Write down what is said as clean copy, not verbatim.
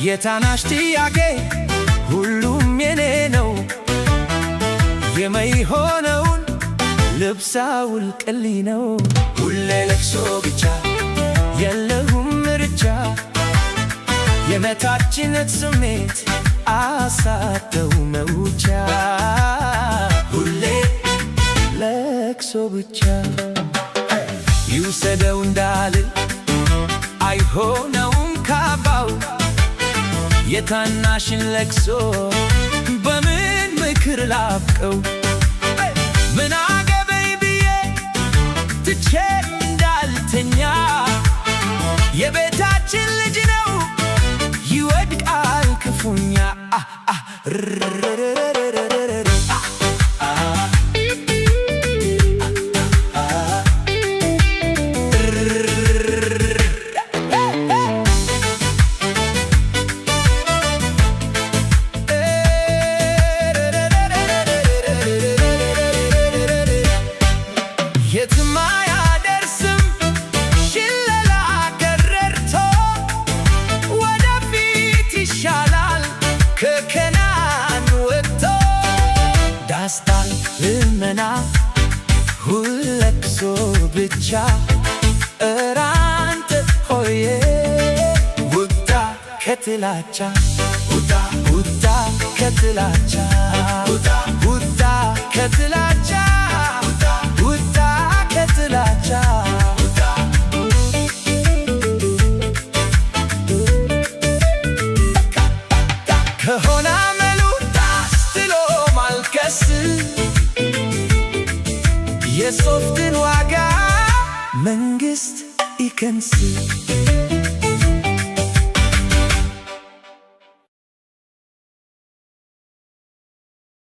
የታናሽ ጥያቄ ሁሉም የኔ ነው። የማይሆነውን ልብስ አውልቅልኝ ነው። ሁሌ ለቅሶ ብቻ የለሁም ምርጫ። የመታችነት ስሜት አሳተው መውጫ። ሁሌ ለቅሶ ብቻ ይውሰደው እንዳልል አይሆነውም ካባው። የታናሽን ለቅሶ በምን ምክር ላብቀው? ምን አገበኝ ብዬ ትቼ እንዳልተኛ። የቤታችን ልጅ ነው ይወድቃል ክፉኛ። የትም አያደርስም ሽለላ ገረርቶ። ወደፊት ይሻላል ከከናን ወጥቶ። ዳስታን ልመና ሁለቅሶ ብቻ። እረ አንተ ሆዬ ውጣ ከጥላቻ፣ ውጣ ከጥላቻ፣ ውጣ ከጥላቻ፣ ውጣ ከጥላቻ። ከሆነ አመሉ ጥሎ ማልቀስ የሶፍትን ዋጋ መንግሥት ይከንስ።